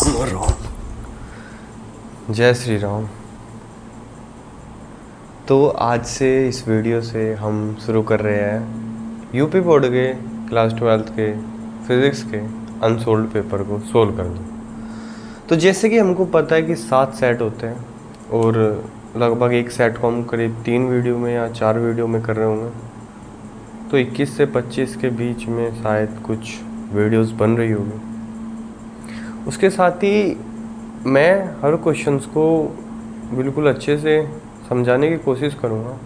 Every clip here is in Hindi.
अमर राम, जय श्री राम। तो आज से इस वीडियो से हम शुरू कर रहे हैं यूपी बोर्ड के क्लास 12th के फिज़िक्स के अनसोल्ड पेपर को सोल्व करना। तो जैसे कि हमको पता है कि 7 सेट होते हैं और लगभग एक सेट को हम करीब 3 वीडियो में या 4 वीडियो में कर रहे होंगे। तो 21 से 25 के बीच में शायद कुछ वीडियोस बन रही होगी। उसके साथ ही मैं हर क्वेश्चंस को बिल्कुल अच्छे से समझाने की कोशिश करूँगा,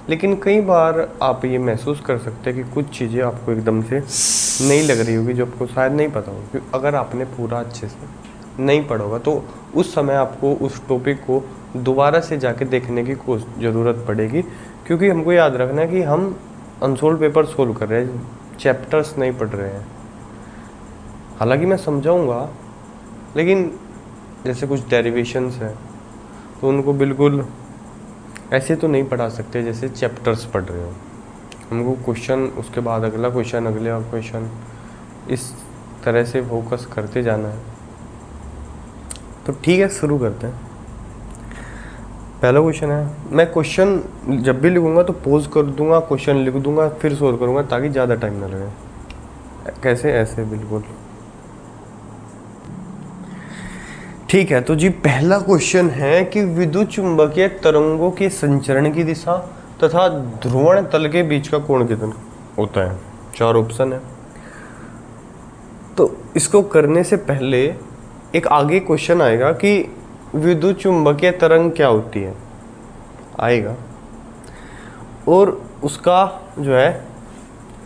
लेकिन कई बार आप ये महसूस कर सकते हैं कि कुछ चीज़ें आपको एकदम से नहीं लग रही होगी, जो आपको शायद नहीं पता होगी। क्योंकि अगर आपने पूरा अच्छे से नहीं पढ़ा होगा तो उस समय आपको उस टॉपिक को दोबारा से जाके देखने की ज़रूरत पड़ेगी, क्योंकि हमको याद रखना है कि हम अनसोल्ड पेपर सोल्व कर रहे हैं, चैप्टर्स नहीं पढ़ रहे हैं। हालांकि मैं समझाऊंगा, लेकिन जैसे कुछ डेरिवेशंस हैं तो उनको बिल्कुल ऐसे तो नहीं पढ़ा सकते जैसे चैप्टर्स पढ़ रहे हो। हमको क्वेश्चन, उसके बाद अगला क्वेश्चन, अगला क्वेश्चन, इस तरह से फोकस करते जाना है। तो ठीक है, शुरू करते हैं। पहला क्वेश्चन है, मैं क्वेश्चन जब भी लिखूंगा तो पॉज कर दूंगा, क्वेश्चन लिख दूंगा, फिर सोल्व करूंगा ताकि ज़्यादा टाइम ना लगे। कैसे? ऐसे बिल्कुल ठीक है। तो जी पहला क्वेश्चन है कि विद्युत चुंबकीय तरंगों के संचरण की दिशा तथा ध्रुवण तल के बीच का कोण कितना होता है। 4 ऑप्शन है। तो इसको करने से पहले एक आगे क्वेश्चन आएगा कि विद्युत चुंबकीय तरंग क्या होती है, आएगा, और उसका जो है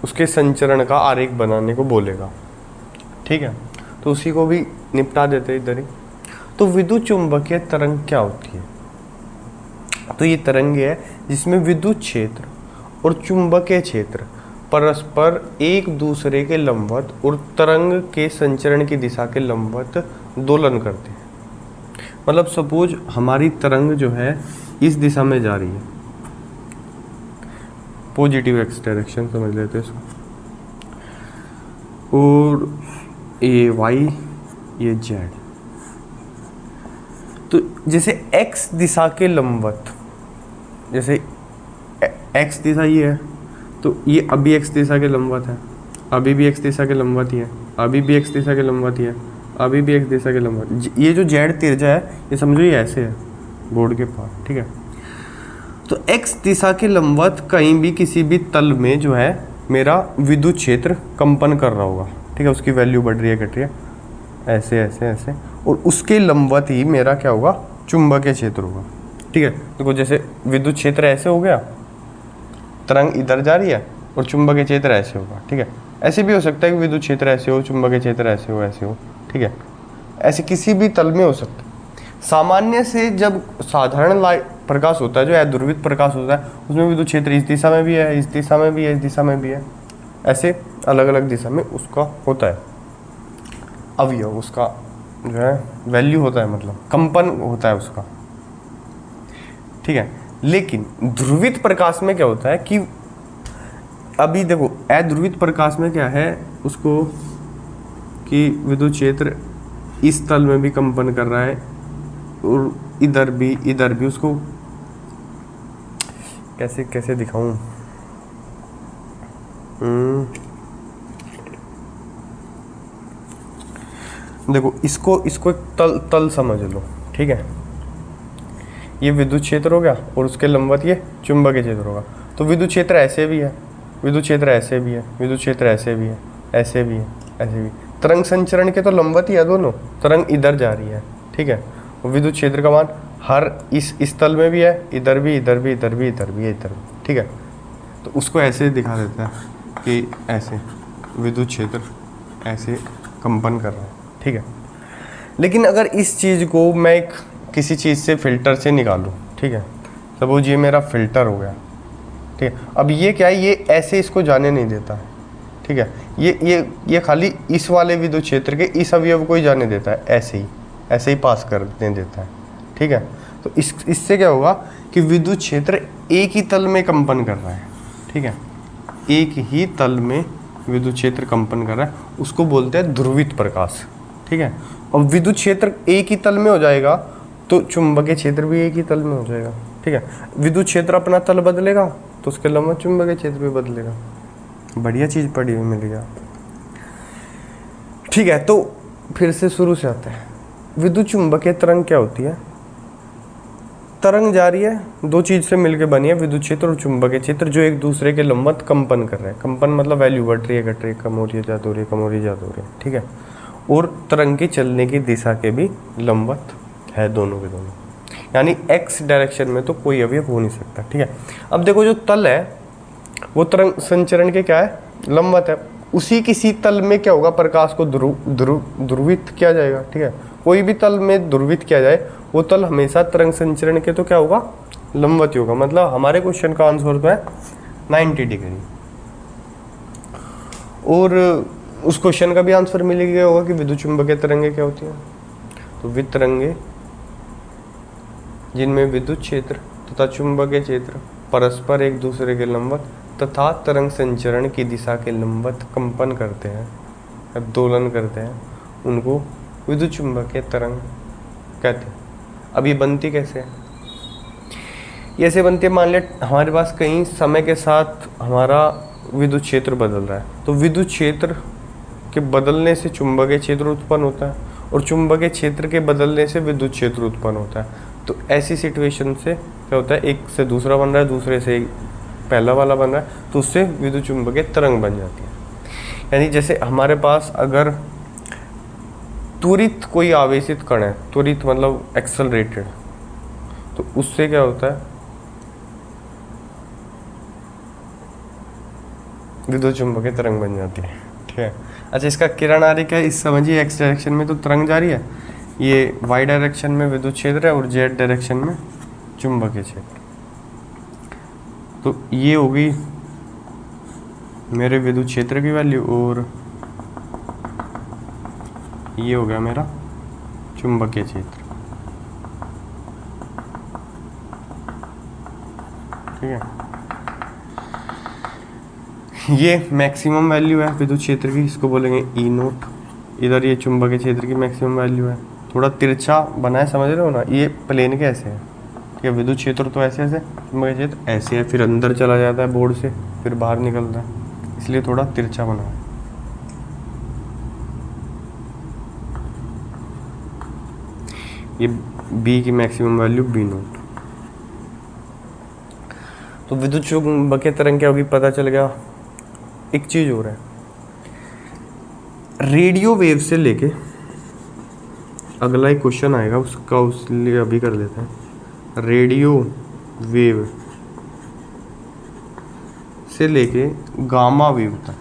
उसके संचरण का आरेख बनाने को बोलेगा। ठीक है, तो उसी को भी निपटा देते हैं इधर ही। तो विद्युत चुंबकीय तरंग क्या होती है? तो ये तरंग है जिसमें विद्युत क्षेत्र और चुंबकीय क्षेत्र परस्पर एक दूसरे के लंबवत और तरंग के संचरण की दिशा के लंबवत दोलन करते हैं। मतलब सपोज हमारी तरंग जो है इस दिशा में जा रही है, पॉजिटिव एक्स डायरेक्शन समझ लेते हैं इसको, और ये वाई, ये जेड। तो जैसे x दिशा के लंबवत, जैसे x दिशा ये है तो ये अभी x दिशा के लंबवत है, अभी भी x दिशा के लंबवत ही है, अभी भी x दिशा के लंबवत ही है, अभी भी x दिशा के लंबवत। ये जो z तिरछा है ये समझो ये ऐसे है बोर्ड के पास। ठीक है, तो x दिशा के लंबवत कहीं भी किसी भी तल में जो है मेरा विद्युत क्षेत्र कंपन कर रहा होगा। ठीक है, उसकी वैल्यू बढ़ रही है, घट रही है, ऐसे ऐसे ऐसे, और उसके लंबवत ही मेरा क्या होगा, चुंबकीय क्षेत्र होगा। ठीक है, देखो जैसे विद्युत क्षेत्र ऐसे हो गया, तरंग इधर जा रही है, और चुंबकीय क्षेत्र ऐसे होगा। ठीक है, ऐसे भी हो सकता है कि विद्युत क्षेत्र ऐसे हो, चुंबकीय क्षेत्र ऐसे हो, ऐसे हो। ठीक है, ऐसे किसी भी तल में हो सकता है। सामान्य से जब साधारण प्रकाश होता है, जो अध्रुवित प्रकाश होता है, उसमें विद्युत क्षेत्र इस दिशा में भी है, इस दिशा में भी है, इस दिशा में भी है, ऐसे अलग अलग दिशा में उसका होता है अवयव, उसका जो है वैल्यू होता है, मतलब कंपन होता है उसका। ठीक है, लेकिन ध्रुवित प्रकाश में क्या होता है कि अभी देखो अध्रुवित प्रकाश में क्या है उसको कि विद्युत क्षेत्र इस तल में भी कंपन कर रहा है और इधर भी उसको कैसे कैसे दिखाऊं। देखो इसको एक तल समझ लो। ठीक है, ये विद्युत क्षेत्र हो गया और उसके लंबवत ये चुंबकीय क्षेत्र होगा। तो विद्युत क्षेत्र ऐसे भी है, विद्युत क्षेत्र ऐसे भी है, विद्युत क्षेत्र ऐसे भी है, ऐसे भी है, ऐसे भी। तरंग संचरण के तो लंबवत ही है दोनों, तरंग इधर जा रही है। ठीक है, और विद्युत क्षेत्र का मान हर इस तल में भी है, इधर भी, इधर भी, इधर भी, इधर भी, इधर भी। ठीक है, तो उसको ऐसे दिखा देता है कि ऐसे विद्युत क्षेत्र ऐसे कंपन कर रहा है। ठीक है, लेकिन अगर इस चीज़ को मैं किसी चीज़ से फिल्टर से निकालूं, ठीक है, सपोज ये मेरा फिल्टर हो गया। ठीक है, अब ये क्या है, ये ऐसे इसको जाने नहीं देता है। ठीक है, ये खाली इस वाले विद्युत क्षेत्र के इस अवयव को ही जाने देता है, ऐसे ही पास करने देता है। ठीक है, तो इससे क्या होगा कि विद्युत क्षेत्र एक ही तल में कंपन कर रहा है। ठीक है, एक ही तल में विद्युत क्षेत्र कंपन कर रहा है, उसको बोलते हैं ध्रुवित प्रकाश। ठीक है। और विद्युत क्षेत्र एक ही तल में हो जाएगा तो चुंबकीय क्षेत्र भी एक ही तल में हो जाएगा, ठीक है। विद्युत क्षेत्र अपना तल बदलेगा तो उसके लंबवत चुंबकीय क्षेत्र भी बदलेगा। बढ़िया चीज पढ़ी हुई मिल गया, ठीक है। तो फिर से शुरू से आते हैं। विद्युत चुंबकीय तरंग क्या होती है? तरंग जा रही है, दो चीज से मिलकर बनी है, विद्युत क्षेत्र और चुंबकीय क्षेत्र, जो एक दूसरे के लंबवत कंपन कर रहे हैं। कंपन मतलब वैल्यू बढ़ रही है, घट रही है, कम हो रही है, ज्यादा हो रही है, कम हो रही है, ज्यादा हो रही है, ठीक है। और तरंग की चलने की दिशा के भी लंबवत है, दोनों के दोनों, यानी एक्स डायरेक्शन में तो कोई अवयव हो नहीं सकता, ठीक है। अब देखो जो तल है वो तरंग संचरण के क्या है? लंबवत है। उसी किसी तल में क्या होगा? प्रकाश को ध्रुवित किया जाएगा, ठीक है। कोई भी तल में ध्रुवित किया जाए वो तल हमेशा तरंग संचरण के तो क्या होगा? लंबवत ही होगा। मतलब हमारे क्वेश्चन का आंसर तो है 90 डिग्री। और उस क्वेश्चन का भी आंसर मिल गया होगा कि विद्युत चुंबकीय तरंगे क्या होती हैं। तो वितरंगे जिनमें विद्युत क्षेत्र तथा चुंबकीय क्षेत्र परस्पर एक दूसरे के लंबवत तथा तरंग संचरण की दिशा के लंबवत कंपन करते हैं, दोलन करते हैं, उनको विद्युत चुंबकीय तरंग कहते हैं। अब ये बनती कैसे है? ये ऐसे बनती है, मान लिया हमारे पास कहीं समय के साथ हमारा विद्युत क्षेत्र बदल रहा है, तो विद्युत क्षेत्र के बदलने से चुंबकीय क्षेत्र उत्पन्न होता है और चुंबकीय क्षेत्र के बदलने से विद्युत क्षेत्र उत्पन्न होता है। तो ऐसी सिचुएशन से क्या होता है? एक से दूसरा बन रहा है, दूसरे से पहला वाला बन रहा है, तो उससे विद्युत चुंबकीय तरंग बन जाती है। यानी जैसे हमारे पास अगर त्वरित कोई आवेशित कण है, त्वरित मतलब एक्सेलरेटेड, तो उससे क्या होता है? विद्युत चुंबकीय तरंग बन जाती है, ठीक है। अच्छा, इसका किरण आरेख है, इस समझिए एक्स डायरेक्शन में तो तरंग जा रही है, ये वाई डायरेक्शन में विद्युत क्षेत्र है और जेड डायरेक्शन में चुंबकीय क्षेत्र। तो ये होगी मेरे विद्युत क्षेत्र की वैल्यू और ये हो गया मेरा चुंबकीय क्षेत्र, ठीक है। ये मैक्सिमम वैल्यू है विद्युत क्षेत्र की, इसको बोलेंगे ई नोट। इधर ये चुंबकीय क्षेत्र की मैक्सिमम वैल्यू है। थोड़ा तिरछा बना है, समझ रहे हो ना? ये प्लेन के ऐसे है, ठीक है। विद्युत क्षेत्र तो ऐसे ऐसे, चुंबकीय क्षेत्र ऐसे है, फिर अंदर चला जाता है बोर्ड से, फिर बाहर निकलता है, इसलिए थोड़ा तिरछा बना है। ये बी की मैक्सिमम वैल्यू बी नोट। तो विद्युत चुंबकीय तरंग क्या होगी पता चल गया। एक चीज हो रहा है, रेडियो वेव से लेके अगला एक क्वेश्चन आएगा उसका, उसलिए अभी कर लेते हैं। रेडियो वेव से लेके गामा वेव तक,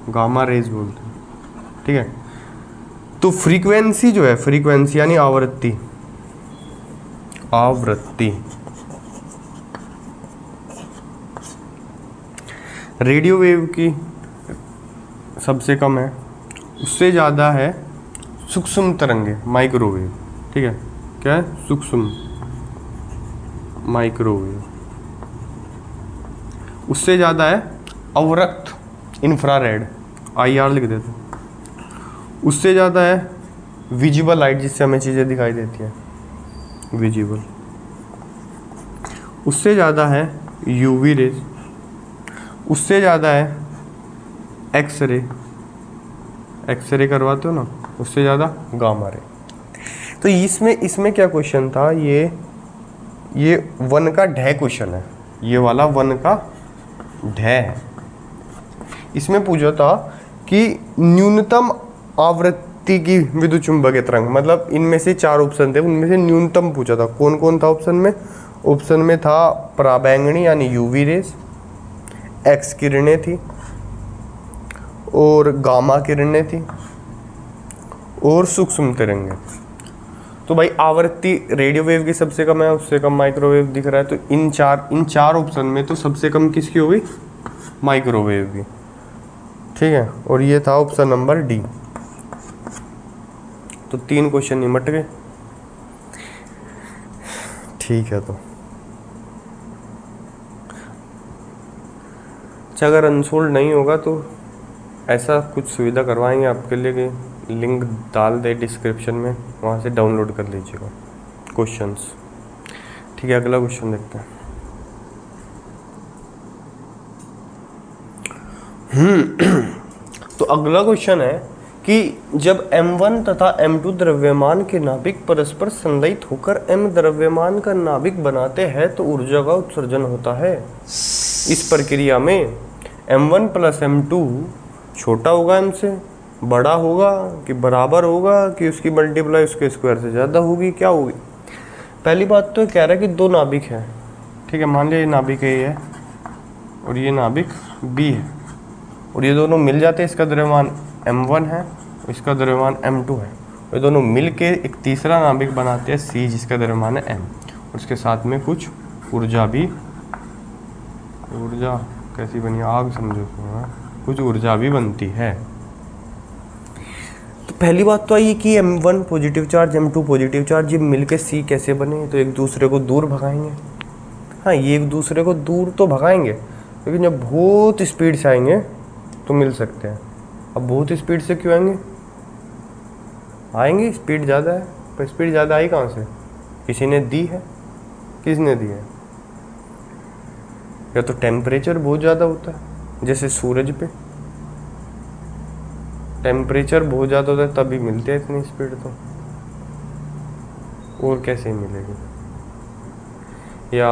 गामा रेज बोलते हैं, ठीक है। तो फ्रीक्वेंसी जो है, फ्रीक्वेंसी यानी आवृत्ति, आवृत्ति रेडियो वेव की सबसे कम है, उससे ज़्यादा है सूक्ष्म तरंगे, माइक्रोवेव, ठीक है। क्या है? सूक्ष्म माइक्रोवेव। उससे ज़्यादा है अवरक्त इंफ्रारेड, IR लिख देते हैं। उससे ज़्यादा है विजिबल लाइट, जिससे हमें चीज़ें दिखाई देती हैं, विजिबल। उससे ज़्यादा है UV रेज। उससे ज़्यादा है एक्सरे, एक्सरे करवाते हो ना, उससे ज़्यादा गामा रे। तो इसमें क्या क्वेश्चन था? ये वन का ढह क्वेश्चन है, ये वाला वन का ढह है। इसमें पूछा था कि न्यूनतम आवृत्ति की विद्युत चुंबकीय तरंग, मतलब इनमें से 4 ऑप्शन थे, उनमें से न्यूनतम पूछा था। कौन कौन था ऑप्शन में? ऑप्शन में था पराबैंगनी यानी UV रेज, एक्स किरणें थी और गामा किरणें थी और सूक्ष्म तरंगे। तो भाई आवृत्ति रेडियो वेव की सबसे कम है, उससे कम माइक्रोवेव दिख रहा है, तो इन चार ऑप्शन में तो सबसे कम किसकी होगी? माइक्रोवेव की, ठीक है। और ये था ऑप्शन नंबर डी। तो 3 क्वेश्चन निमट गए, ठीक है। तो अगर अनसोल्ड नहीं होगा तो ऐसा कुछ सुविधा करवाएंगे आपके लिए कि लिंक डाल दे डिस्क्रिप्शन में, वहाँ से डाउनलोड कर लीजिएगा क्वेश्चंस। ठीक है, अगला क्वेश्चन देखते हैं। तो अगला क्वेश्चन है कि जब M1 तथा M2 द्रव्यमान के नाभिक परस्पर संलयित होकर M द्रव्यमान का नाभिक बनाते हैं तो ऊर्जा का उत्सर्जन होता है। इस प्रक्रिया में M1 प्लस M2 छोटा होगा M से, बड़ा होगा कि बराबर होगा कि उसकी मल्टीप्लाई उसके स्क्वायर से ज़्यादा होगी, क्या होगी? पहली बात तो कह रहा है कि दो नाभिक हैं, ठीक है, मान लिया ये नाभिक A है और ये नाभिक B है, और ये दोनों मिल जाते हैं, इसका द्रव्यमान M1 है, इसका द्रव्यमान M2 है, ये दोनों मिल के एक तीसरा नाभिक बनाते हैं C, जिसका द्रव्यमान है M, और उसके साथ में कुछ ऊर्जा भी, ऊर्जा कैसी बनी, आग समझो, कुछ ऊर्जा भी बनती है। तो पहली बात तो आई कि M1 positive charge, M2 positive charge, ये मिल के C कैसे बने? तो एक दूसरे को दूर भगाएंगे। हाँ, ये एक दूसरे को दूर तो भगाएंगे, लेकिन जब बहुत स्पीड से आएंगे तो मिल सकते हैं। अब बहुत स्पीड से क्यों आएंगे? स्पीड ज़्यादा है, पर स्पीड ज़्यादा आई कहाँ से? किसी ने दी है। किसने दी है? या तो टेम्परेचर बहुत ज़्यादा होता है, जैसे सूरज पे टेम्परेचर बहुत ज़्यादा होता है तभी मिलती है इतनी स्पीड, तो और कैसे मिलेगी? या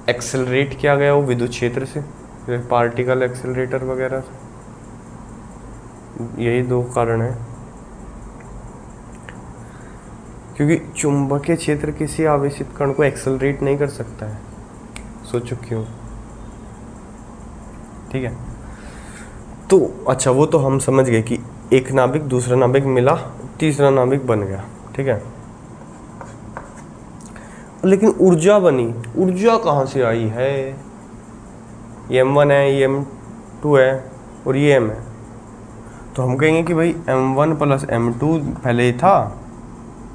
एक्सेलरेट किया गया वो विद्युत क्षेत्र से, पार्टिकल एक्सेलरेटर वगैरह से, यही दो कारण है। क्योंकि चुंबकीय क्षेत्र किसी आवेशित कण को एक्सेलरेट नहीं कर सकता है। सोचो क्यों? ठीक है, तो अच्छा वो तो हम समझ गए कि एक नाभिक दूसरा नाभिक मिला, तीसरा नाभिक बन गया, ठीक है। लेकिन ऊर्जा बनी, ऊर्जा कहाँ से आई है? ये M1 है, ये M2 है और ये M है, तो हम कहेंगे कि भाई M1 प्लस M2 पहले ही था,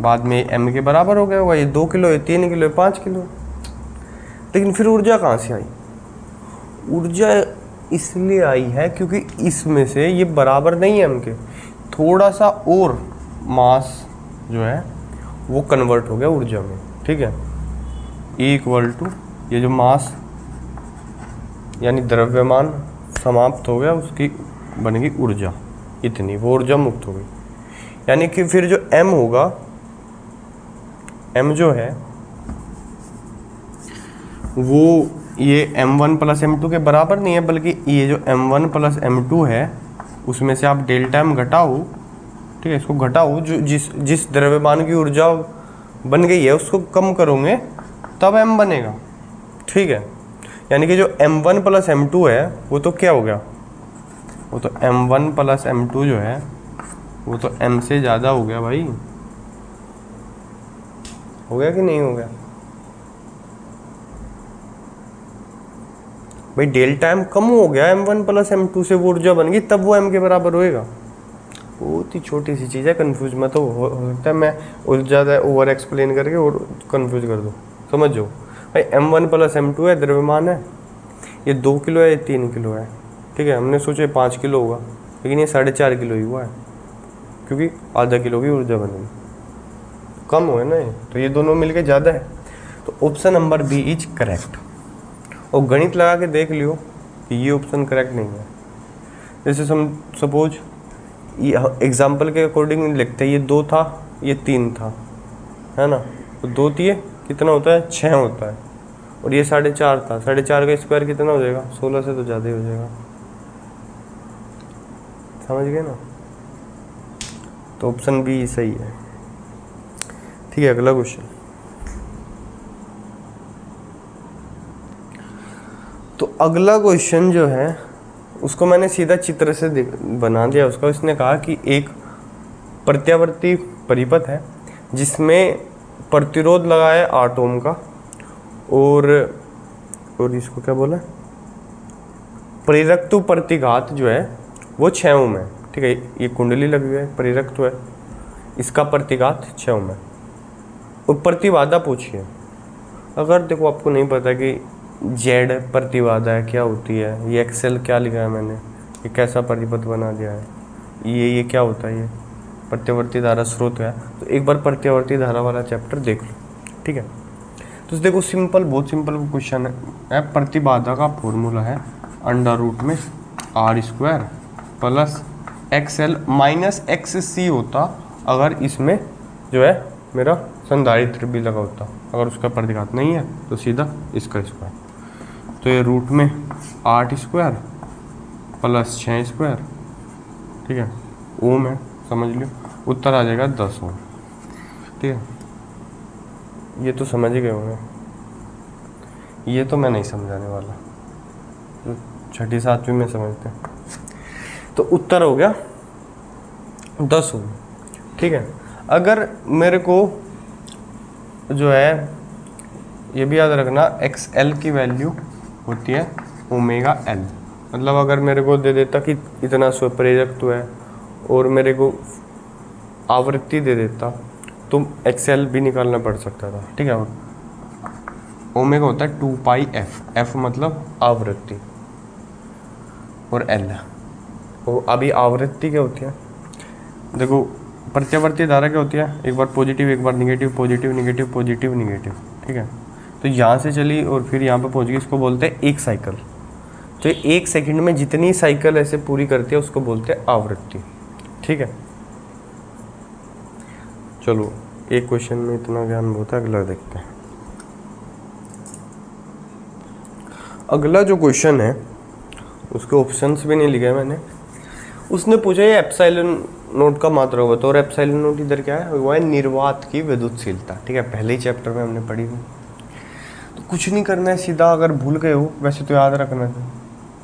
बाद में M के बराबर हो गया होगा, ये 2 किलो, ये 3 किलो, ये 5 किलो। लेकिन फिर ऊर्जा कहाँ से आई? ऊर्जा इसलिए आई है क्योंकि इसमें से ये बराबर नहीं है M के, थोड़ा सा और मास जो है वो कन्वर्ट हो गया ऊर्जा में, ठीक है। E इक्वल टू ये जो मास यानी द्रव्यमान समाप्त हो गया, उसकी बनेगी ऊर्जा इतनी, वो ऊर्जा मुक्त हो गई। यानी कि फिर जो M होगा, M जो है वो ये M1 प्लस M2 के बराबर नहीं है, बल्कि ये जो M1 प्लस M2 है उसमें से आप डेल्टा M घटाओ, ठीक है, इसको घटाओ, जो जिस द्रव्यमान की ऊर्जा बन गई है उसको कम करोगे तब M बनेगा, ठीक है। यानी कि जो M1 प्लस M2 है वो तो क्या हो गया? वो तो M1 प्लस M2 जो है वो तो M से ज़्यादा हो गया भाई, हो गया कि नहीं हो गया भाई? डेल्टा M कम हो गया, M1 प्लस M2 से वो ऊर्जा बन गई, तब वो M के बराबर होएगा। बहुत ही छोटी सी चीज़ है, कंफ्यूज मत हो सकता है मैं और ज़्यादा ओवर एक्सप्लेन करके और कंफ्यूज कर दूँ, समझ जाओ भाई। M1 प्लस M2 है, द्रव्यमान है, ये 2 किलो है, ये 3 किलो है, ठीक है। हमने सोचा 5 किलो होगा, लेकिन ये 4.5 किलो ही हुआ है, क्योंकि आधा किलो की ऊर्जा बनेगी, कम हुआ ना ये, तो ये दोनों मिलके ज़्यादा है। तो option number B is correct. और गणित लगा के देख लियो कि ये ऑप्शन करेक्ट नहीं है। जैसे सपोज ये एग्जाम्पल के अकॉर्डिंग लिखते हैं, ये 2 था, ये 3 था, है ना, तो 2 दिए कितना होता है? 6 होता है, और ये 4.5 था, 4.5 का स्क्वायर कितना हो जाएगा? 16 से तो ज़्यादा ही हो जाएगा, समझ गए ना। तो ऑप्शन बी सही है, ठीक है। अगला क्वेश्चन, तो अगला क्वेश्चन जो है उसको मैंने सीधा चित्र से बना दिया उसका। इसने कहा कि एक प्रत्यावर्ती परिपथ है जिसमें प्रतिरोध लगा है 8 ओम का, और इसको क्या बोला, प्रेरकत्व प्रतिघात जो है वो 6 ओम है, ठीक है। ये कुंडली लगी हुई है, प्रेरकत्व है, इसका प्रतिघात 6 ओम है। और प्रतिबाधा पूछिए, अगर देखो आपको नहीं पता कि जेड प्रतिबाधा है क्या होती है, ये एक्सेल क्या लिखा है मैंने, ये कैसा परिपथ बना दिया है, ये क्या होता है, ये प्रत्यावर्ती धारा स्रोत है। तो एक बार प्रत्यावर्ती धारा वाला चैप्टर देख लो, ठीक है। तो देखो सिंपल, बहुत सिंपल क्वेश्चन है। प्रतिबाधा का फॉर्मूला है अंडर रूट में r² plus XL minus XC होता अगर इसमें जो है मेरा संधारित्र भी लगा होता। अगर उसका प्रतिघात नहीं है तो सीधा इसका स्क्वायर। तो ये रूट में 8² प्लस 6², ठीक है, ओम है, समझ लो। उत्तर आ जाएगा 10 ओम, ठीक है। ये तो समझ ही गए होंगे, ये तो मैं नहीं समझाने वाला, तो छठी सातवीं में समझते हैं। तो उत्तर हो गया 10 ओम, ठीक है। अगर मेरे को जो है ये भी याद रखना, XL की वैल्यू होती है ओमेगा L। मतलब अगर मेरे को दे देता कि इतना स्वप्रेरकत्व है और मेरे को आवृत्ति दे देता तो XL भी निकालना पड़ सकता था, ठीक है। और ओमेगा होता है 2πf, f मतलब आवृत्ति, और L। तो अभी आवृत्ति क्या होती है, देखो प्रत्यावर्ती धारा क्या होती है, एक बार पॉजिटिव एक बार negative, positive negative positive negative, ठीक है। तो यहाँ से चली और फिर यहाँ पे पहुँच गई, इसको बोलते हैं एक साइकिल। तो 1 सेकंड में जितनी साइकिल ऐसे पूरी करती है उसको बोलते हैं आवृत्ति, ठीक है। चलो एक क्वेश्चन में इतना ज्ञान बहुत है, अगला देखते हैं। अगला जो क्वेश्चन है उसके ऑप्शंस भी नहीं लिखे मैंने। उसने पूछा ये एप्सिलॉन नोट का मात्रा बताओ, और एप्सिलॉन नोट इधर क्या है, वो है निर्वात की विद्युतशीलता, ठीक है। पहले ही चैप्टर में हमने पढ़ी हुई। तो कुछ नहीं करना है, सीधा अगर भूल गए हो वैसे तो याद रखना है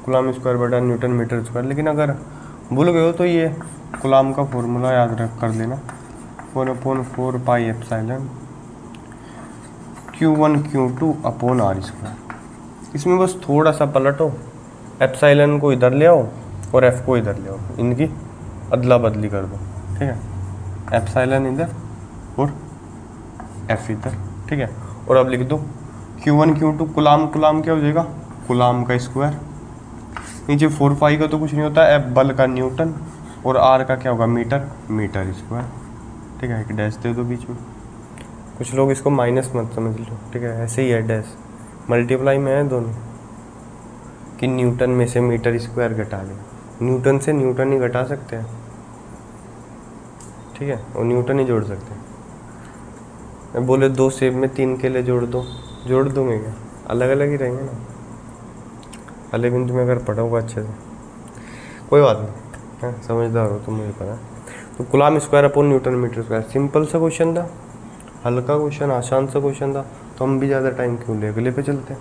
कूलम स्क्वायर बटा न्यूटन मीटर स्क्वायर, लेकिन अगर भूल गए हो तो ये कूलम का फॉर्मूला याद रख कर लेना, 4/4 pi epsilon Q1 Q2 upon r²। इसमें बस थोड़ा सा पलटो, एप्सिलॉन को इधर ले आओ और f को इधर ले आओ, इनकी अदला बदली कर दो, ठीक है। एप्सिलॉन इधर और f इधर, ठीक है। और अब लिख दो Q1 Q2 कूलम, कूलम क्या हो जाएगा, कूलम का स्क्वायर, नीचे 4 पाई का तो कुछ नहीं होता, f बल का न्यूटन, और r का क्या होगा मीटर, मीटर स्क्वायर, ठीक है। एक डैश दे दो बीच में। कुछ लोग इसको माइनस मत समझ लो, ठीक है, ऐसे ही है, डैश मल्टीप्लाई में है दोनों, कि न्यूटन में से मीटर स्क्वायर घटा लें, न्यूटन से न्यूटन ही घटा सकते हैं, ठीक है, और न्यूटन ही जोड़ सकते हैं। बोले 2 सेब में 3 केले जोड़ दो, जोड़ दूंगे क्या, अलग अलग ही रहेंगे ना। 11वीं में अगर पढ़ोगे अच्छे से, कोई बात नहीं, है समझदार हो तो मुझे पता है। तो coulomb square upon newton metre square, simple सा क्वेश्चन था, हल्का क्वेश्चन, आसान सा क्वेश्चन था। तो हम भी ज़्यादा टाइम क्यों ले, अगले पे चलते हैं।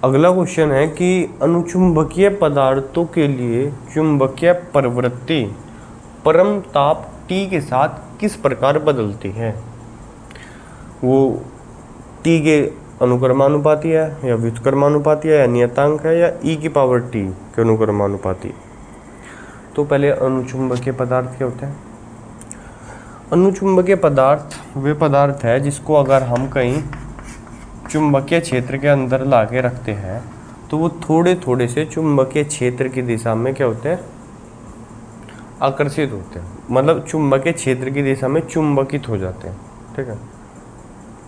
अगला क्वेश्चन है कि अनुचुंबकीय पदार्थों के लिए चुंबकीय प्रवृत्ति परम ताप T के साथ किस प्रकार बदलती है। वो T के अनुक्रमानुपाती है या व्युत्क्रमानुपाती है या नियतांक है या e की पावर t के अनुक्रमानुपाती। तो पहले अनुचुंबकीय पदार्थ क्या होते हैं। अनुचुंबकीय पदार्थ वे पदार्थ है जिसको अगर हम कहीं चुंबकीय क्षेत्र के अंदर ला के रखते हैं तो वो थोड़े थोड़े से चुंबकीय क्षेत्र की दिशा में क्या होते हैं, आकर्षित होते हैं। मतलब चुंबकीय क्षेत्र की दिशा में चुंबकित हो जाते हैं, ठीक है,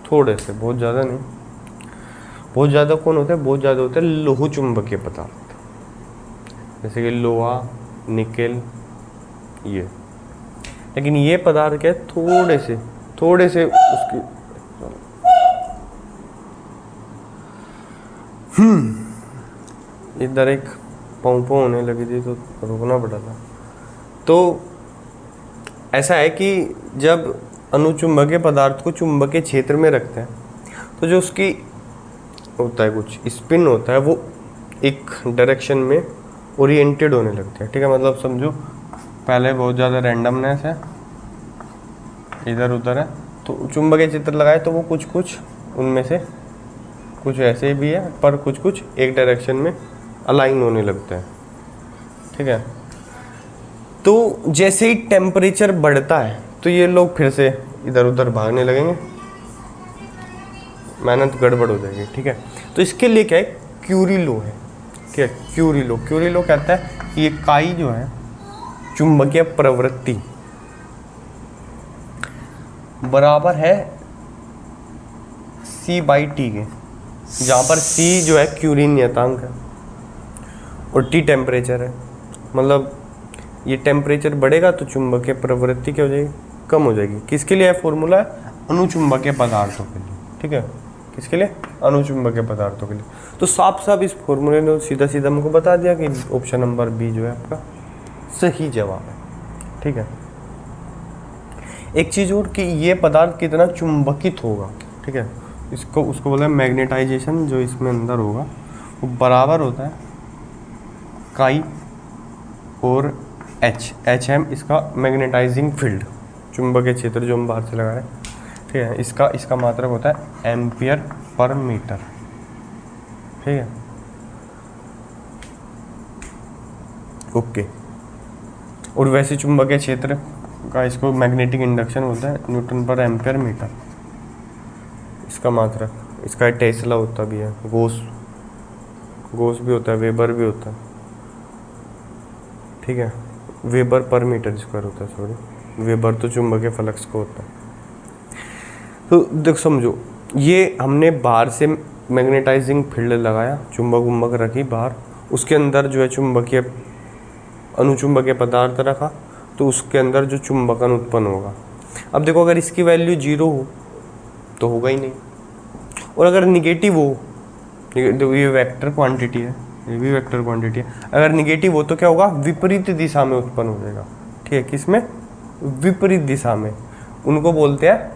थोड़े से, बहुत ज़्यादा नहीं। बहुत ज़्यादा कौन होते हैं, बहुत ज़्यादा होते हैं लोह चुंबकीय पदार्थ, जैसे कि लोहा, निकेल, ये। लेकिन ये पदार्थ क्या है, थोड़े से उसकी इधर एक पोंपो होने लगी थी तो रुकना पड़ा था। तो ऐसा है कि जब अनुचुंबकीय पदार्थ को चुंबकीय क्षेत्र में रखते हैं तो जो उसकी होता है कुछ स्पिन होता है वो एक डायरेक्शन में ओरिएंटेड होने लगते हैं, ठीक है। मतलब समझो पहले बहुत ज़्यादा रैंडमनेस है, इधर उधर है, तो चुंबकीय क्षेत्र लगाए तो वो कुछ उनमें से कुछ ऐसे भी है पर कुछ एक डायरेक्शन में अलाइन होने लगते हैं, ठीक है। तो जैसे ही टेम्परेचर बढ़ता है तो ये लोग फिर से इधर उधर भागने लगेंगे, मेहनत गड़बड़ हो जाएगी, ठीक है। तो इसके लिए क्या है, क्यूरी लॉ है, ठीक है। क्यूरी लॉ कहता है कि ये काई जो है चुंबकीय प्रवृत्ति बराबर है C/T के, जहाँ पर C जो है क्यूरी नियतांक है और T टेम्परेचर है। मतलब ये टेम्परेचर बढ़ेगा तो चुंबकीय प्रवृत्ति क्या हो जाएगी, कम हो जाएगी। किसके लिए है फॉर्मूला है, अनुचुंबकीय पदार्थों के लिए, ठीक है। किसके लिए, अनुचुंबकीय पदार्थों के लिए। तो साफ साफ इस फॉर्मूले ने सीधा सीधा हमको बता दिया कि ऑप्शन नंबर बी जो है आपका सही जवाब है, ठीक है। एक चीज़ और कि ये पदार्थ कितना चुंबकित होगा, ठीक है, इसको उसको बोला है मैग्नेटाइजेशन, जो इसमें अंदर होगा वो बराबर होता है काई और एच एम, इसका मैग्नेटाइजिंग फील्ड, चुंबकीय क्षेत्र जो हम बाहर से लगा रहे हैं, ठीक है। इसका मात्रक होता है एम्पियर पर मीटर, ठीक है, ओके। और वैसे चुंबकीय क्षेत्र का इसको मैग्नेटिक इंडक्शन होता है न्यूटन पर एम्पियर मीटर, इसका मात्रक। इसका टेस्ला होता भी है, गोस भी होता है, वेबर भी होता है, ठीक है। वेबर पर मीटर स्क्वायर होता है, सॉरी, वेबर तो चुंबकीय फ्लक्स को होता है। तो देख समझो, ये हमने बाहर से मैग्नेटाइजिंग फील्ड लगाया, चुंबक रखी बाहर, उसके अंदर जो है चुंबकीय अनुचुंबकीय पदार्थ रखा, तो उसके अंदर जो चुंबकन उत्पन्न होगा। अब देखो, अगर इसकी वैल्यू 0 हो तो होगा ही नहीं, और अगर निगेटिव हो, देखो ये वेक्टर क्वांटिटी है, ये भी वेक्टर क्वांटिटी है, अगर निगेटिव हो तो क्या होगा, विपरीत दिशा में उत्पन्न हो जाएगा, ठीक है। किसमें, विपरीत दिशा में, उनको बोलते हैं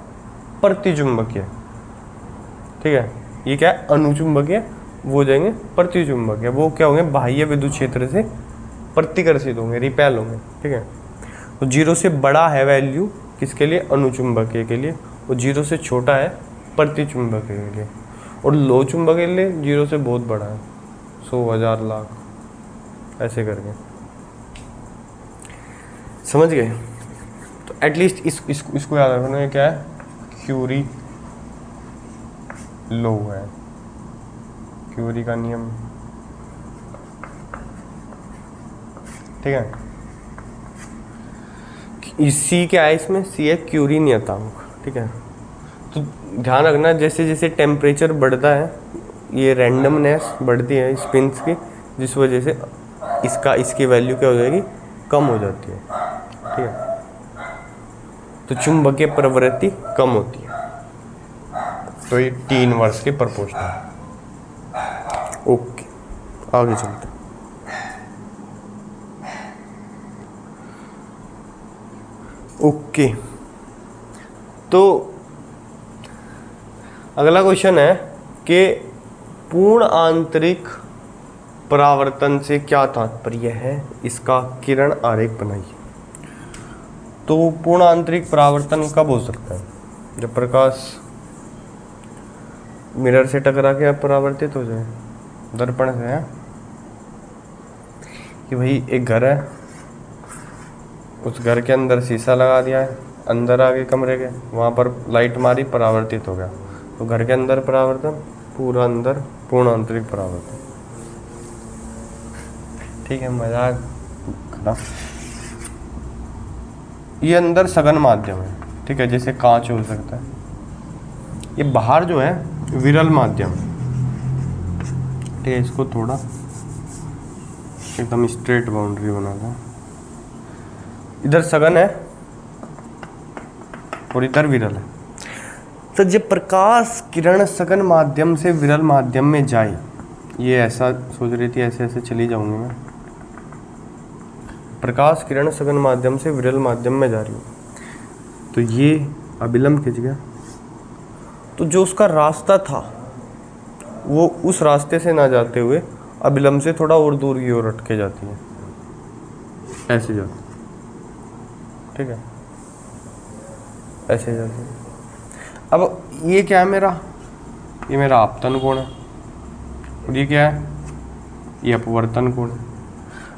प्रतिचुंबकीय, ठीक है। ये क्या है, अनुचुंबकीय, वो हो जाएंगे प्रतिचुंबकीय, वो क्या होंगे, बाह्य विद्युत क्षेत्र से प्रतिकर्षित होंगे, रिपेल होंगे, ठीक है। तो 0 से बड़ा है वैल्यू किसके लिए, अनुचुंबकीय के लिए, और 0 से छोटा है प्रतिचुंबकीय के लिए, और लो चुंबकीय के लिए 0 से बहुत बड़ा है, 100, 1000, लाख, ऐसे करके, समझ गए। तो एटलीस्ट इसको याद रखना, ये क्या है, क्यूरी लॉ है, क्यूरी का नियम, ठीक है। सी क्या है इसमें, सी है क्यूरी नियतांक, ठीक है। तो ध्यान रखना, जैसे जैसे टेम्परेचर बढ़ता है, ये रैंडमनेस बढ़ती है स्पिन्स की, जिस वजह से इसकी वैल्यू क्या हो जाएगी, कम हो जाती है, ठीक है। तो चुंबकीय प्रवृत्ति कम होती है, तो ये T इनवर्स के प्रोपोर्शनल है। ओके, आगे चलते हैं। ओके, तो अगला क्वेश्चन है कि पूर्ण आंतरिक परावर्तन से क्या तात्पर्य है, इसका किरण आरेख बनाइए। तो पूर्ण आंतरिक परावर्तन कब हो सकता है, जब प्रकाश मिरर से टकरा के परावर्तित हो जाए, दर्पण से, है कि भाई एक घर है, उस घर के अंदर शीशा लगा दिया है, अंदर आ गए कमरे के, वहाँ पर लाइट मारी, परावर्तित हो गया, तो घर के अंदर परावर्तन, पूरा अंदर पूर्ण आंतरिक परावर्तन, ठीक है। मजाक खत्म। ये अंदर सघन माध्यम है, ठीक है, जैसे कांच हो सकता है। ये बाहर जो है विरल माध्यम, ठीक है। इसको थोड़ा एकदम स्ट्रेट बाउंड्री बना दो, इधर सघन है और इधर विरल है। तो जब प्रकाश किरण सघन माध्यम से विरल माध्यम में जाए, ये ऐसा सोच रही थी, ऐसे ऐसे चली जाऊंगी मैं, प्रकाश किरण सघन माध्यम से विरल माध्यम में जा रही है, तो ये अभिलंब खिंच गया, तो जो उसका रास्ता था वो उस रास्ते से ना जाते हुए अभिलंब से थोड़ा और दूर की ओर अटके जाती है, ऐसे जाती, ठीक है, ऐसे जाती है। अब ये क्या है मेरा, ये मेरा आपतन कोण है, और ये क्या है, ये अपवर्तन कोण है।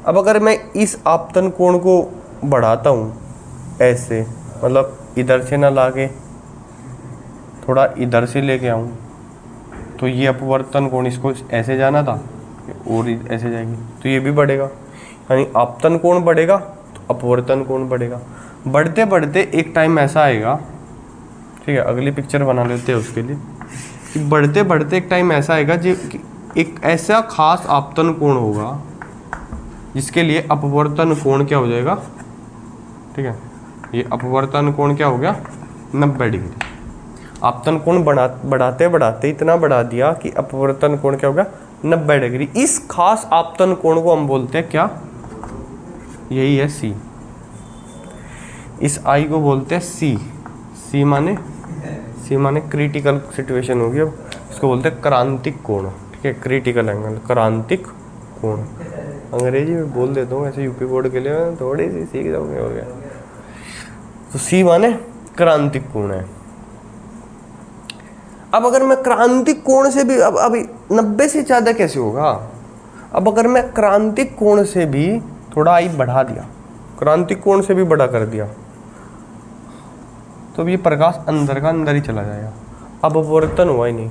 अब अगर मैं इस आपतन कोण को बढ़ाता हूँ ऐसे, मतलब इधर से ना लाके थोड़ा इधर से लेके आऊँ, तो ये अपवर्तन कोण, इसको ऐसे जाना था, और ऐसे जाएगी तो ये भी बढ़ेगा, यानी आपतन कोण बढ़ेगा तो अपवर्तन कोण बढ़ेगा। बढ़ते बढ़ते एक टाइम ऐसा आएगा, ठीक है, अगली पिक्चर बना लेते हैं उसके लिए, कि बढ़ते बढ़ते एक टाइम ऐसा आएगा जो एक ऐसा खास आपतन कोण होगा जिसके लिए अपवर्तन कोण क्या हो जाएगा, ठीक है, ये अपवर्तन कोण क्या हो गया 90 डिग्री। आपतन कोण बढ़ाते बढ़ाते इतना बढ़ा दिया कि अपवर्तन कोण क्या हो गया 90 डिग्री। इस खास आपतन कोण को हम बोलते हैं क्या, यही है सी। इस आई को बोलते हैं सी। सी माने क्रिटिकल सिचुएशन होगी। अब इसको बोलते हैं क्रांतिक कोण, ठीक है, क्रिटिकल एंगल, क्रांतिक कोण। अंग्रेजी में बोल देता हूँ ऐसे यूपी बोर्ड के लिए, थोड़ी सी सीख जाओगे हो गया। तो सी माने क्रांतिक कोण है। अब अगर मैं क्रांतिक कोण से भी अब अभी 90 से ज़्यादा कैसे होगा, अब अगर मैं क्रांतिक कोण से भी थोड़ा आई बढ़ा दिया, क्रांतिक कोण से भी बड़ा कर दिया, तो अब ये प्रकाश अंदर का अंदर ही चला जाएगा। अब अपवर्तन हुआ ही नहीं।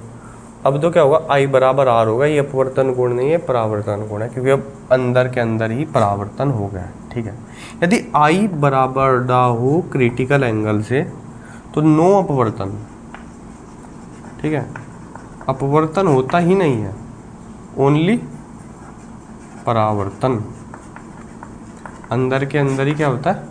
अब तो क्या होगा, आई बराबर आर होगा। ये अपवर्तन कोण नहीं है, परावर्तन कोण है, क्योंकि अब अंदर के अंदर ही परावर्तन हो गया है, ठीक है। यदि आई बराबर ना हो क्रिटिकल एंगल से तो नो अपवर्तन, ठीक है, अपवर्तन होता ही नहीं है, ओनली परावर्तन। अंदर के अंदर ही क्या होता है,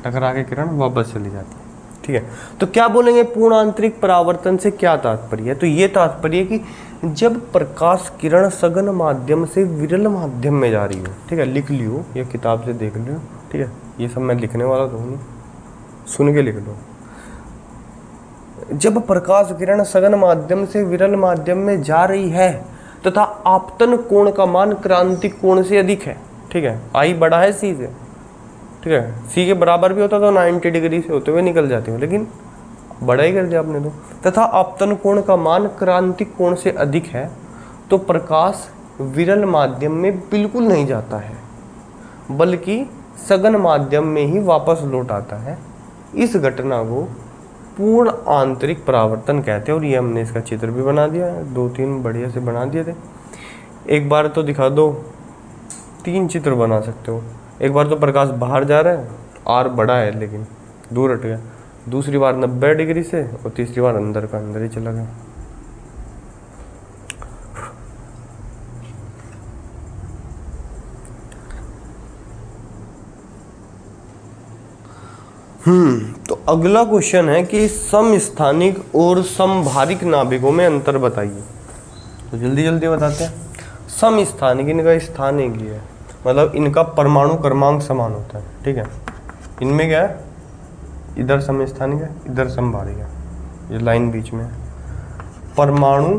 टकरा के किरण वापस चली जाती है, ठीक है। तो क्या बोलेंगे पूर्ण आंतरिक परावर्तन से क्या तात्पर्य है, तो ये तात्पर्य है कि जब प्रकाश किरण सघन माध्यम से विरल माध्यम में जा रही हो, ठीक है, लिख लियो, ये किताब से देख लियो, ठीक है, ये सब मैं लिखने वाला तो नहीं, सुन के लिख लो। जब प्रकाश किरण सघन माध्यम से विरल माध्यम में जा रही है तथा आपतन कोण का मान क्रांतिक कोण से अधिक है, ठीक है, आई बड़ा है सी से, ठीक है, सी के बराबर भी होता तो 90 डिग्री से होते हुए निकल जाते हो, लेकिन बड़ा ही कर दिया आपने तो। तथा आपतन कोण का मान क्रांतिक कोण से अधिक है तो प्रकाश विरल माध्यम में बिल्कुल नहीं जाता है, बल्कि सघन माध्यम में ही वापस लौट आता है। इस घटना को पूर्ण आंतरिक परावर्तन कहते हैं। और ये हमने इसका चित्र भी बना दिया है, 2-3 बढ़िया से बना दिए थे। एक बार तो दिखा दो, 3 चित्र बना सकते हो। एक बार तो प्रकाश बाहर जा रहा है, आर बड़ा है लेकिन दूर हट गया, दूसरी बार 90 डिग्री से, और तीसरी बार अंदर का अंदर ही चला गया। तो अगला क्वेश्चन है कि समस्थानिक और समभारिक नाभिकों में अंतर बताइए। तो जल्दी जल्दी बताते हैं। समस्थानिक, इनका स्थान एक ही है, मतलब इनका परमाणु क्रमांक समान होता है, ठीक है। इनमें क्या है, इधर समस्थानिक है, इधर समभारिक है, ये लाइन बीच में है। परमाणु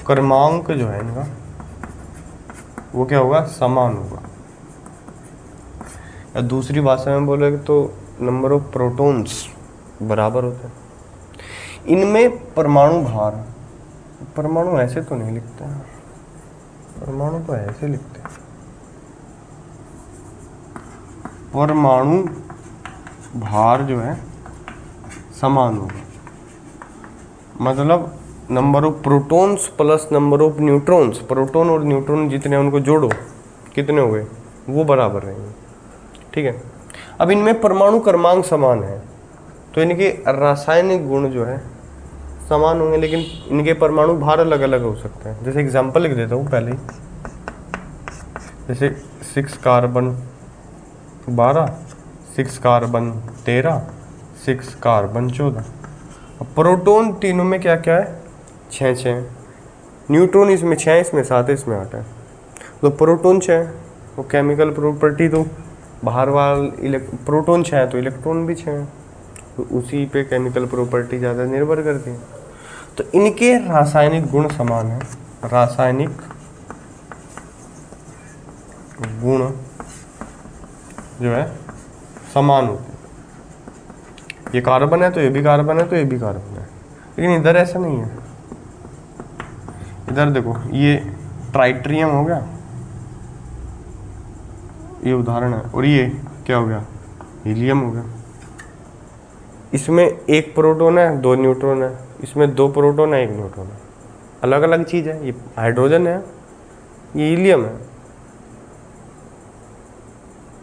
क्रमांक जो है इनका वो क्या होगा, समान होगा। या दूसरी भाषा में बोले तो नंबर ऑफ प्रोटॉन्स बराबर होते हैं। इनमें परमाणु भार, परमाणु ऐसे तो नहीं लिखते हैं, परमाणु तो ऐसे लिखते हैं, परमाणु भार जो है समान होगा, मतलब number of protons plus number of neutrons, proton और न्यूट्रॉन जितने उनको जोड़ो कितने हो गए, वो बराबर रहेंगे, ठीक है। अब इनमें परमाणु क्रमांक समान है तो इनके रासायनिक गुण जो है समान होंगे, लेकिन इनके परमाणु भार अलग अलग हो सकते हैं। जैसे एग्जांपल लिख देता हूँ पहले ही, जैसे 6 कार्बन 12, 6 कार्बन 13, 6 कार्बन 14। अब प्रोटॉन तीनों में क्या क्या है, 6, न्यूट्रॉन इसमें 6, इसमें 7 है, इसमें 8 है। तो प्रोटॉन 6, वो केमिकल प्रॉपर्टी तो बाहर वाला प्रोटॉन 6 है तो इलेक्ट्रॉन भी 6 है, तो उसी पे केमिकल प्रॉपर्टी ज़्यादा निर्भर करती है। तो इनके रासायनिक गुण समान है, रासायनिक गुण जो है समान होते हैं। ये कार्बन है तो ये भी कार्बन है, तो ये भी कार्बन है, लेकिन इधर ऐसा नहीं है। इधर देखो, ये ट्राइट्रियम हो गया, ये उदाहरण है, और ये क्या हो गया, हीलियम हो गया। इसमें 1 प्रोटॉन है 2 न्यूट्रॉन है, इसमें 2 प्रोटॉन है 1 न्यूट्रॉन है, अलग अलग चीज़ है। ये हाइड्रोजन है, ये हीलियम है।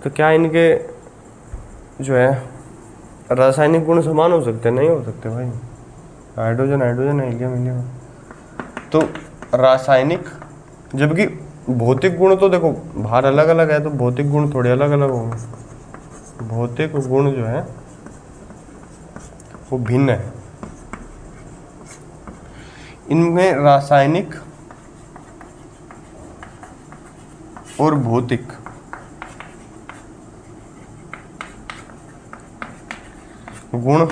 तो क्या इनके जो है रासायनिक गुण समान हो सकते हैं? नहीं हो सकते भाई। हाइड्रोजन हाइड्रोजन है, हीलियम हीलियम है। तो रासायनिक, जबकि भौतिक गुण तो देखो बाहर अलग अलग है, तो भौतिक गुण थोड़े अलग अलग होंगे। भौतिक गुण जो है वो भिन्न है। इनमें रासायनिक और भौतिक गुण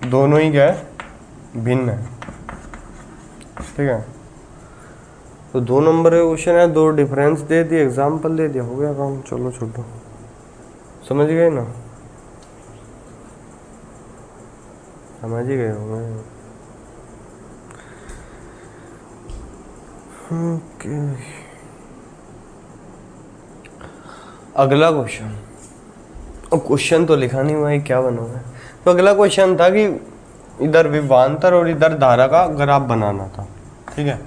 दोनों ही क्या है? भिन्न है। ठीक है, तो 2 नंबर का क्वेश्चन है, 2 डिफरेंस दे दिए, एग्जाम्पल दे दिया, हो गया काम। चलो छोटो, समझ गए ना? समझ ही गए होंगे। ओके, अगला क्वेश्चन। अब क्वेश्चन तो लिखा नहीं हुआ है, क्या बनोगे? तो अगला क्वेश्चन था कि इधर विभवांतर और इधर धारा का ग्राफ बनाना था। ठीक है,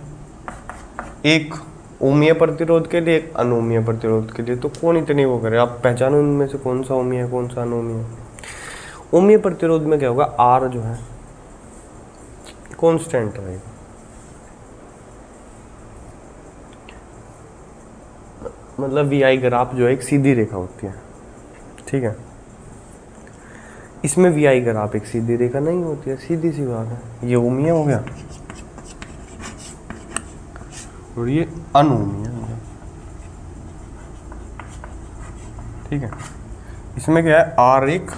एक ओमीय प्रतिरोध के लिए, एक अनोमीय प्रतिरोध के लिए। तो कौन इतनी वो करे? आप पहचानो इनमें से कौन सा ओमीय है कौन सा अनोमीय है। ओमीय प्रतिरोध में क्या होगा? आर जो है कांस्टेंट रहेगा, मतलब वी आई ग्राफ जो है एक सीधी रेखा होती है। ठीक है, इसमें वी आई ग्राफ एक सीधी रेखा नहीं होती है, सीधी सी बात है। ये ओमीय हो गया और ये अनोमीय हो गया। ठीक है, इसमें क्या है? आर एक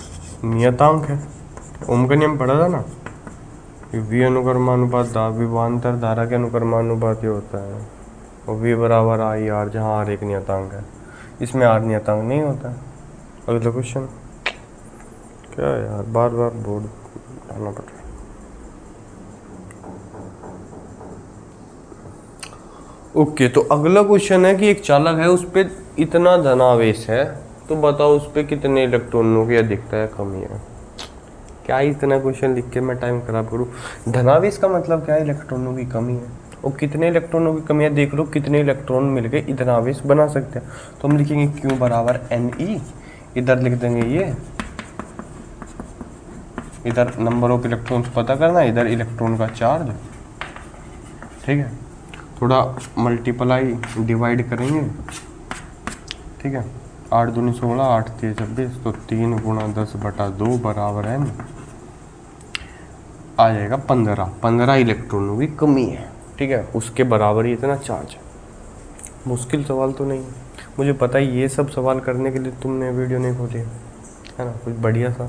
नियतांक है। ओम का नियम पढ़ा था ना, वी अनुक्रमानुपात विभवांतर धारा के अनुक्रमानुपात ये होता है, और वी बराबर आई आर, जहाँ आर एक नियतांक है। इसमें आर नियतांक नहीं होता है। अगला क्वेश्चन क्या है यार, बार बार बोर्ड डालना पड़ रहा है। ओके, तो अगला क्वेश्चन है कि एक चालक है, उस पर इतना धनावेश है, तो बताओ उस पर कितने इलेक्ट्रॉनों की अधिकता है कमी है। क्या इतना क्वेश्चन लिख के मैं टाइम खराब करूँ? धनावेश का मतलब क्या है? इलेक्ट्रॉनों की कमी है। और कितने इलेक्ट्रॉनों की कमी है देख लो, कितने इलेक्ट्रॉन मिलके इतना आवेश बना सकते हैं। तो हम लिखेंगे Q बराबर Ne, इधर लिख देंगे ये, इधर नंबर ऑफ इलेक्ट्रॉन्स पता करना, इधर इलेक्ट्रॉन का चार्ज। ठीक है, थोड़ा मल्टीप्लाई डिवाइड करेंगे। ठीक है, 8 दूनी 16, 8 3 26, तो 3 गुणा 10/2 बराबर है आ जाएगा 15 इलेक्ट्रॉनों की कमी है। ठीक है, उसके बराबर ही इतना चार्ज है। मुश्किल सवाल तो नहीं है, मुझे पता है ये सब सवाल करने के लिए तुमने वीडियो नहीं खोली है ना, कुछ बढ़िया सा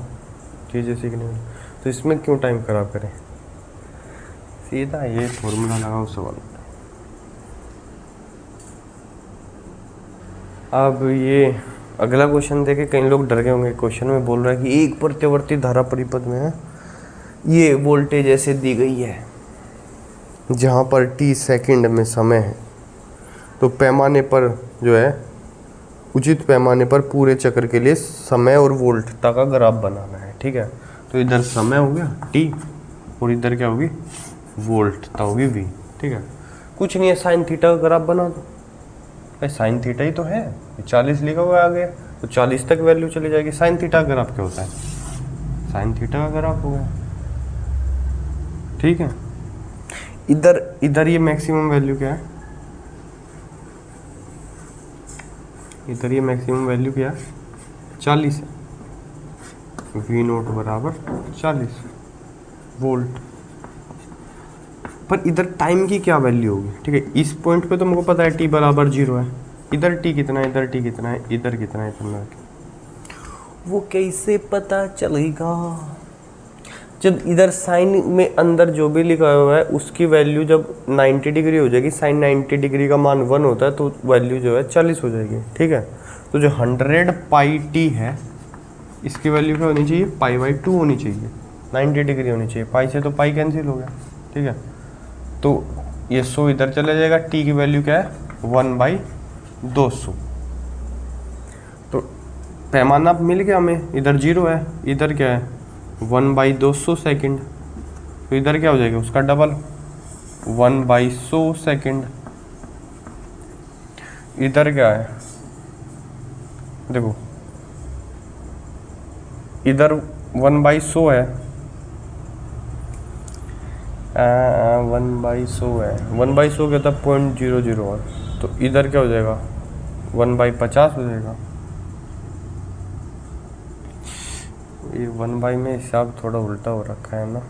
चीज़ें सीखने में। तो इसमें क्यों टाइम खराब करें, सीधा ये फॉर्मूला लगाओ सवाल। अब ये अगला क्वेश्चन देखे, कई लोग डर गए होंगे। क्वेश्चन में बोल रहा है कि एक प्रत्यावर्ती धारा परिपथ में है, ये वोल्टेज ऐसे दी गई है जहाँ पर t सेकंड में समय है, तो पैमाने पर जो है उचित पैमाने पर पूरे चक्र के लिए समय और वोल्टता का ग्राफ बनाना है। ठीक है, तो इधर समय हो गया t और इधर क्या होगी? वोल्टता होगी v। ठीक है, कुछ नहीं है, साइन थीटा का ग्राफ बना दो। भाई साइन थीटा ही तो है, 40 लिखा हुआ आगे, तो 40 तक वैल्यू चली जाएगी। साइन थीटा का ग्राफ क्या होता है? साइन थीटा का ग्राफ हो गया। ठीक है, इधर ये मैक्सिमम वैल्यू क्या है? इधर ये मैक्सिमम वैल्यू क्या है? 40 है। वी नोट बराबर 40 वोल्ट। पर इधर टाइम की क्या वैल्यू होगी? ठीक है, इस पॉइंट पे तो मुझको पता है t बराबर 0 है। इधर t कितना है, इधर t कितना है, इधर कितना है, इतना। वो कैसे पता चलेगा? जब इधर साइन में अंदर जो भी लिखा हुआ है उसकी वैल्यू जब 90 डिग्री हो जाएगी, साइन 90 डिग्री का मान 1 होता है, तो वैल्यू जो है 40 हो जाएगी। ठीक है, तो जो 100 पाई टी है इसकी वैल्यू क्या होनी चाहिए? π/2 होनी चाहिए, 90 डिग्री होनी चाहिए। पाई से तो पाई कैंसिल हो गया। ठीक है, तो ये 100 इधर चला जाएगा। टी की वैल्यू क्या है? 1/200। तो पैमाना मिल गया हमें, इधर 0 है, इधर क्या है? 1/200 सेकेंड। तो इधर क्या हो जाएगा? उसका डबल, 1/100 सेकेंड। इधर क्या है, देखो इधर 1/100 है, 1/100 है, 1/100 क्या होता है 0.001, तो इधर क्या हो जाएगा 1/50 हो जाएगा। ये 1/, में हिसाब थोड़ा उल्टा हो रखा है ना,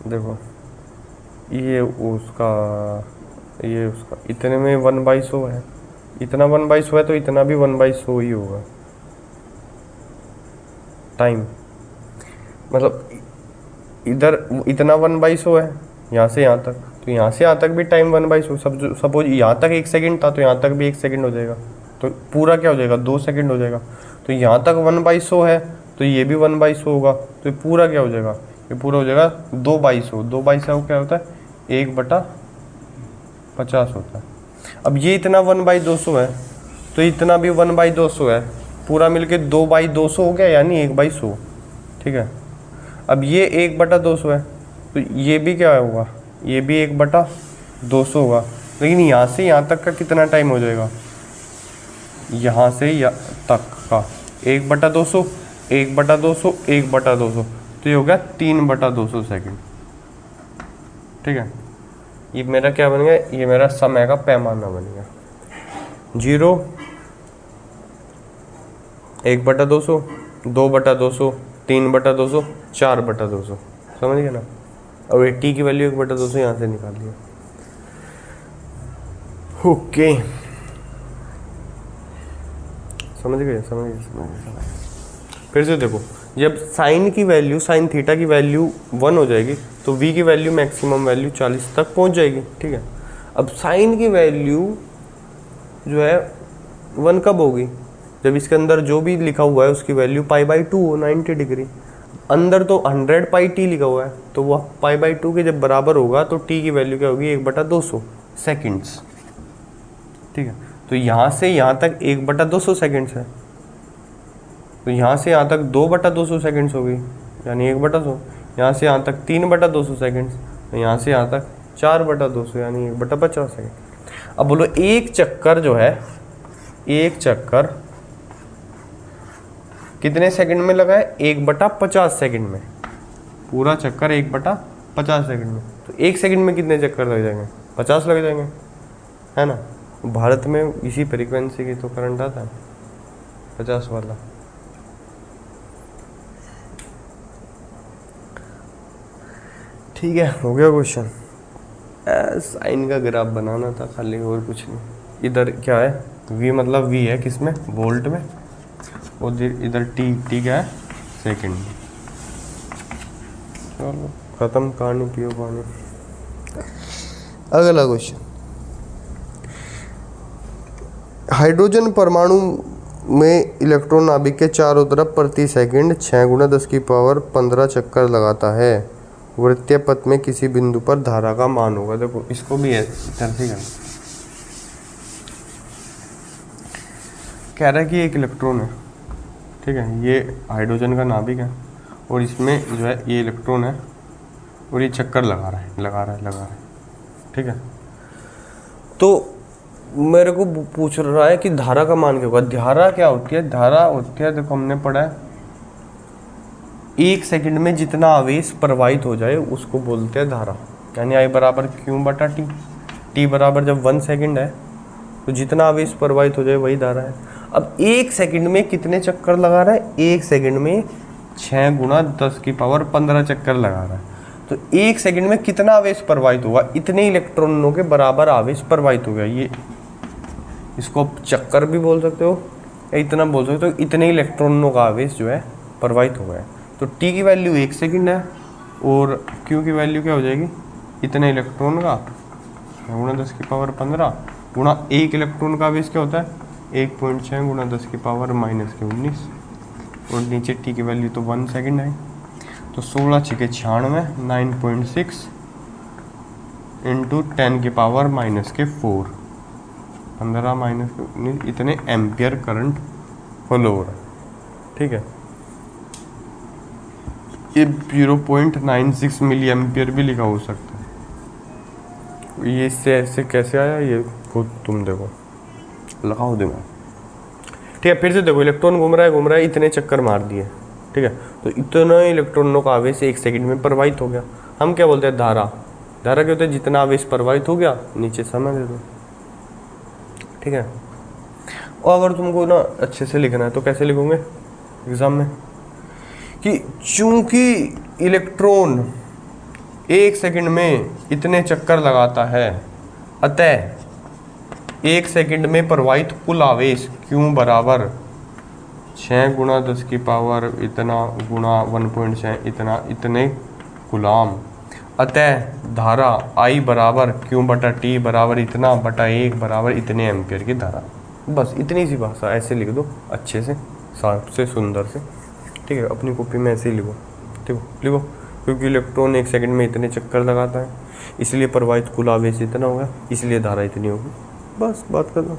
देखो ये उसका इतने में 1/100 है, इतना 1/100 है तो इतना भी 1/100 ही होगा टाइम, मतलब इधर इतना 1/100 है यहाँ से यहाँ तक, तो यहाँ से यहाँ तक भी टाइम 1/100, सपोज यहाँ तक 1 सेकंड था तो यहाँ तक भी 1 सेकंड हो जाएगा, तो पूरा क्या हो जाएगा 2 सेकंड हो जाएगा। तो यहाँ तक 1/100 है तो ये भी 1/100 होगा, तो ये पूरा क्या हो जाएगा, ये पूरा हो जाएगा 2/100। 2/100 क्या होता है 1/50 होता है। अब ये इतना 1/200 है तो इतना भी 1/200 है, पूरा मिलके 2/200 हो गया, यानी 1/100, ठीक है। अब ये 1/200 है तो ये भी क्या होगा, ये भी 1/200 होगा, लेकिन यहाँ से यहाँ तक का कितना टाइम हो जाएगा, यहाँ से यहाँ तक का 1/200, 1/200, 1/200, तो ये हो गया 3/200 सेकंड, ठीक है। ये मेरा क्या बन गया, ये मेरा समय का पैमाना बन गया। 0 1/200, 2/200, 3/200, 4/200, समझ गए ना। और ये टी की वैल्यू 1/200 यहाँ से निकाल लिया। ओके, समझ गए। फिर से देखो, जब साइन की वैल्यू, साइन थीटा की वैल्यू 1 हो जाएगी तो v की वैल्यू मैक्सिमम वैल्यू 40 तक पहुंच जाएगी, ठीक है। अब साइन की वैल्यू जो है 1 कब होगी, जब इसके अंदर जो भी लिखा हुआ है उसकी वैल्यू π/2 हो, 90 डिग्री। अंदर तो 100πt लिखा हुआ है, तो वह π/2 के जब बराबर होगा तो t की वैल्यू क्या होगी 1/200 सेकेंड्स, ठीक है। तो यहाँ से यहाँ तक 1/200 सेकेंड्स है, तो यहाँ से यहाँ तक 2/200 सेकेंड्स होगी, यानी 1/100। यहाँ से यहाँ तक 3/200 सेकेंड्स, तो यहाँ से यहाँ तक 4/200, यानी 1/50 सेकेंड। अब बोलो एक चक्कर जो है, एक चक्कर कितने सेकंड में लगा है, 1/50 सेकंड में, पूरा चक्कर 1/50 सेकंड में। तो एक सेकंड में कितने चक्कर लग जाएंगे, 50 लग जाएंगे, है ना। भारत में इसी फ्रीक्वेंसी की तो करंट आता है 50 वाला। ठीक है, हो गया क्वेश्चन। साइन का ग्राफ बनाना था खाली, और कुछ नहीं। इधर क्या है, v मतलब v है किसमें, वोल्ट में, और इधर t क्या है सेकंड में। चलो खत्म कहानी, पियो पानी। अगला क्वेश्चन, हाइड्रोजन परमाणु में इलेक्ट्रॉन नाभिक के चारों तरफ प्रति सेकंड 6 × 10⁻15 चक्कर लगाता है। वृत्तीय पथ में किसी बिंदु पर धारा का मान होगा। देखो इसको भी इधर से करना, कह रहा है कि एक इलेक्ट्रॉन है, ठीक है, ये हाइड्रोजन का नाभिक है और इसमें जो है ये इलेक्ट्रॉन है और ये चक्कर लगा रहा है, ठीक है। तो मेरे को पूछ रहा है कि धारा का मान क्या होगा। धारा क्या होती है, धारा होती है, देखो हमने पढ़ा है, एक सेकंड में जितना आवेश प्रवाहित हो जाए उसको बोलते हैं धारा, यानी I = Q/T। T बराबर जब 1 सेकंड है तो जितना आवेश प्रवाहित हो जाए वही धारा है। अब एक सेकंड में कितने चक्कर लगा रहा है, एक सेकंड में 6 × 10⁻15 चक्कर लगा रहा है। तो एक सेकंड में कितना आवेश प्रवाहित होगा, इतने इलेक्ट्रॉनों के बराबर आवेश प्रवाहित हो गया। ये इसको चक्कर भी बोल सकते हो या इतना बोल सकते हो, इतने इलेक्ट्रॉनों का आवेश जो है प्रवाहित हो गया। तो T की वैल्यू 1 सेकंड है और Q की वैल्यू क्या हो जाएगी, इतने इलेक्ट्रॉन का × 10⁻15 गुणा एक इलेक्ट्रॉन का आवेश क्या होता है 1.6 × 10⁻−19, और नीचे T की वैल्यू तो 1 सेकंड है। तो 16 × 6 = 96, 9.6 × 10⁻⁻4, 15 - इतने एम्पियर करंट फ्लो हो रहा है, ठीक है। ये 0.96 मिली एम्पियर भी लिखा हो सकता है। ये इससे ऐसे कैसे आया, ये खुद तुम देखो, लगाओ दिमाग। ठीक है, फिर से देखो, इलेक्ट्रॉन घूम रहा है, इतने चक्कर मार दिए। ठीक है, तो इतना इलेक्ट्रॉनों का आवेश 1 सेकंड में प्रवाहित हो गया। हम क्या बोलते हैं, धारा। धारा क्या होता है, जितना आवेश प्रवाहित हो गया, नीचे समय दे दो। ठीक है, और अगर तुमको ना अच्छे से लिखना है तो कैसे लिखोगे एग्जाम में, कि चूंकि इलेक्ट्रॉन 1 सेकंड में इतने चक्कर लगाता है, अतः 1 सेकंड में प्रवाहित कुल आवेश Q बराबर 6 गुणा 10 की पावर इतना गुणा 1.6 इतना इतने कूलाम। अतः धारा I बराबर Q बटा T बराबर इतना बटा 1 बराबर इतने एम्पियर की धारा। बस इतनी सी भाषा, ऐसे लिख दो अच्छे से, साफ से, सुंदर से। ठीक है, अपनी कॉपी में ऐसे ही लिखो। ठीक है, लिखो, क्योंकि इलेक्ट्रॉन 1 सेकंड में इतने चक्कर लगाता है, इसलिए प्रवाहित कुल आवेश इतना होगा, इसलिए धारा इतनी होगी। बस बात कर दो।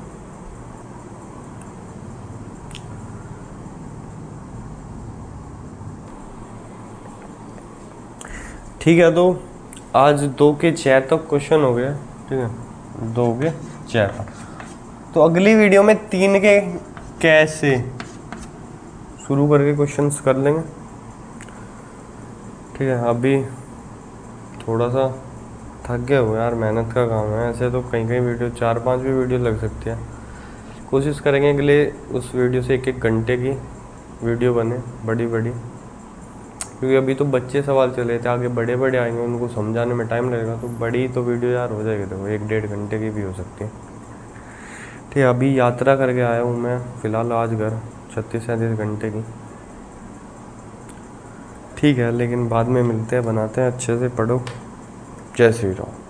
ठीक है, तो आज 2 के 6 तक क्वेश्चन हो गया। ठीक है, 2 के 6 तक। तो अगली वीडियो में 3 के कैसे शुरू करके क्वेश्चंस कर लेंगे। ठीक है, अभी थोड़ा सा थक गया हो यार, मेहनत का काम है। ऐसे तो कहीं वीडियो 4-5 भी वीडियो लग सकती है। कोशिश करेंगे अगले उस वीडियो से 1-1 घंटे की वीडियो बने, बड़ी, क्योंकि अभी तो बच्चे सवाल चले थे, आगे बड़े आएंगे, उनको समझाने में टाइम लगेगा। तो बड़ी तो वीडियो यार हो जाएगी, देखो 1-1.5 घंटे की भी हो सकती है। ठीक है, अभी यात्रा करके आया हूँ मैं फ़िलहाल आज घर, 36-37 घंटे की। ठीक है, लेकिन बाद में मिलते हैं, बनाते हैं, अच्छे से पढ़ो। जय श्री राम।